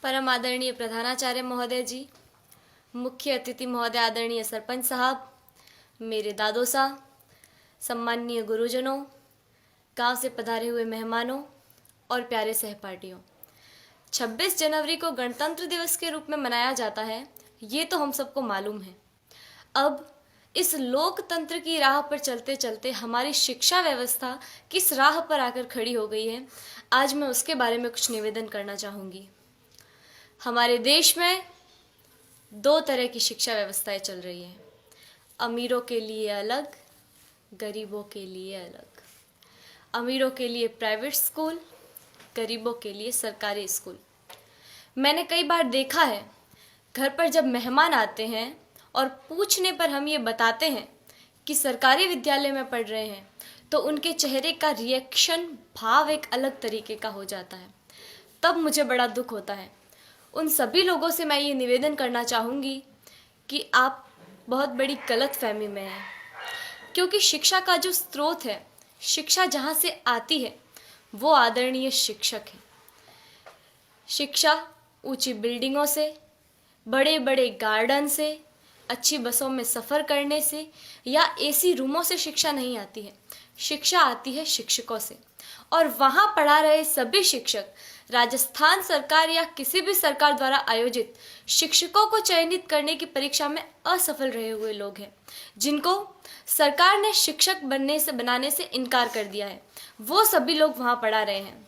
परम आदरणीय प्रधानाचार्य महोदय जी, मुख्य अतिथि महोदय आदरणीय सरपंच साहब, मेरे दादो साहब, सम्माननीय गुरुजनों, गांव से पधारे हुए मेहमानों और प्यारे सहपाठियों। 26 जनवरी को गणतंत्र दिवस के रूप में मनाया जाता है, ये तो हम सबको मालूम है। अब इस लोकतंत्र की राह पर चलते चलते हमारी शिक्षा व्यवस्था किस राह पर आकर खड़ी हो गई है, आज मैं उसके बारे में कुछ निवेदन करना चाहूँगी। हमारे देश में दो तरह की शिक्षा व्यवस्थाएं चल रही हैं, अमीरों के लिए अलग, गरीबों के लिए अलग। अमीरों के लिए प्राइवेट स्कूल, गरीबों के लिए सरकारी स्कूल। मैंने कई बार देखा है, घर पर जब मेहमान आते हैं और पूछने पर हम ये बताते हैं कि सरकारी विद्यालय में पढ़ रहे हैं, तो उनके चेहरे का रिएक्शन, भाव एक अलग तरीके का हो जाता है। तब मुझे बड़ा दुख होता है। उन सभी लोगों से मैं ये निवेदन करना चाहूँगी कि आप बहुत बड़ी गलतफहमी में हैं, क्योंकि शिक्षा का जो स्रोत है, शिक्षा जहाँ से आती है, वो आदरणीय शिक्षक है। शिक्षा ऊंची बिल्डिंगों से, बड़े बड़े गार्डन से, अच्छी बसों में सफ़र करने से या एसी रूमों से शिक्षा नहीं आती है। शिक्षा आती है शिक्षकों से, और वहाँ पढ़ा रहे सभी शिक्षक राजस्थान सरकार या किसी भी सरकार द्वारा आयोजित शिक्षकों को चयनित करने की परीक्षा में असफल रहे हुए लोग हैं, जिनको सरकार ने शिक्षक बनाने से इनकार कर दिया है। वो सभी लोग वहाँ पढ़ा रहे हैं।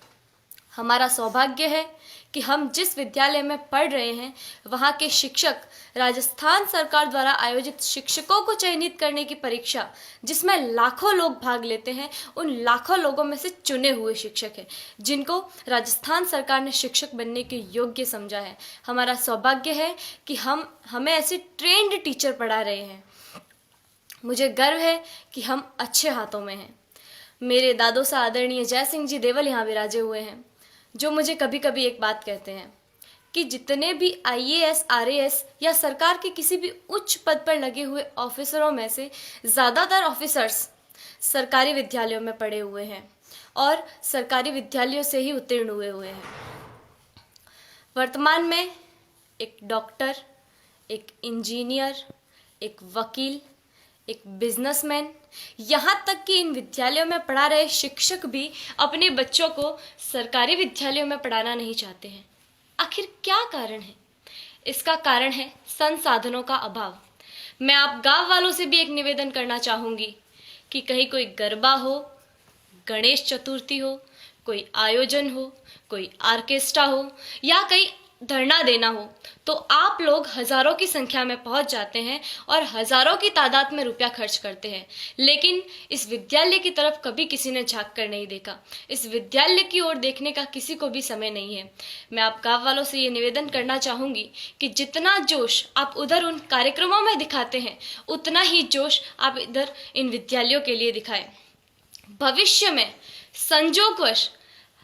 हमारा सौभाग्य है कि हम जिस विद्यालय में पढ़ रहे हैं, वहाँ के शिक्षक राजस्थान सरकार द्वारा आयोजित शिक्षकों को चयनित करने की परीक्षा, जिसमें लाखों लोग भाग लेते हैं, उन लाखों लोगों में से चुने हुए शिक्षक हैं, जिनको राजस्थान सरकार ने शिक्षक बनने के योग्य समझा है। हमारा सौभाग्य है कि हमें ऐसे ट्रेंड टीचर पढ़ा रहे हैं। मुझे गर्व है कि हम अच्छे हाथों में हैं। मेरे दादो सा आदरणीय जय सिंह जी देवल यहाँ विराजे हुए हैं, जो मुझे कभी कभी एक बात कहते हैं कि जितने भी IAS, RAS या सरकार के किसी भी उच्च पद पर लगे हुए ऑफिसरों में से ज़्यादातर ऑफिसर्स सरकारी विद्यालयों में पढ़े हुए हैं और सरकारी विद्यालयों से ही उत्तीर्ण हुए हैं। वर्तमान में एक डॉक्टर, एक इंजीनियर, एक वकील, एक बिजनेसमैन, यहाँ तक कि इन विद्यालयों में पढ़ा रहे शिक्षक भी अपने बच्चों को सरकारी विद्यालयों में पढ़ाना नहीं चाहते हैं। आखिर क्या कारण है? इसका कारण है संसाधनों का अभाव। मैं आप गांव वालों से भी एक निवेदन करना चाहूँगी कि कहीं कोई गरबा हो, गणेश चतुर्थी हो, कोई आयोजन हो, कोई आर्केस्ट्रा हो या कहीं धरना देना हो, तो आप लोग हज़ारों की संख्या में पहुंच जाते हैं और हज़ारों की तादाद में रुपया खर्च करते हैं, लेकिन इस विद्यालय की तरफ कभी किसी ने झांक कर नहीं देखा। इस विद्यालय की ओर देखने का किसी को भी समय नहीं है। मैं आप गाँव वालों से ये निवेदन करना चाहूँगी कि जितना जोश आप उधर उन कार्यक्रमों में दिखाते हैं, उतना ही जोश आप इधर इन विद्यालयों के लिए दिखाएं। भविष्य में संजोगवश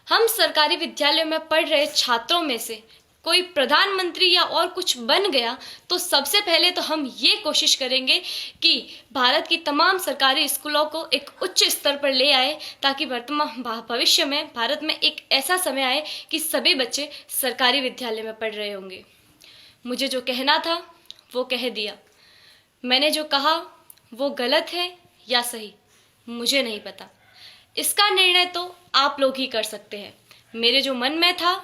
हम सरकारी विद्यालयों में पढ़ रहे छात्रों में से कोई प्रधानमंत्री या और कुछ बन गया, तो सबसे पहले तो हम ये कोशिश करेंगे कि भारत की तमाम सरकारी स्कूलों को एक उच्च स्तर पर ले आए, ताकि वर्तमान भविष्य में भारत में एक ऐसा समय आए कि सभी बच्चे सरकारी विद्यालय में पढ़ रहे होंगे। मुझे जो कहना था वो कह दिया। मैंने जो कहा वो गलत है या सही, मुझे नहीं पता। इसका निर्णय तो आप लोग ही कर सकते हैं। मेरे जो मन में था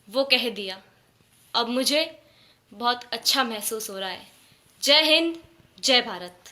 वो कह दिया। अब मुझे बहुत अच्छा महसूस हो रहा है। जय हिंद, जय भारत।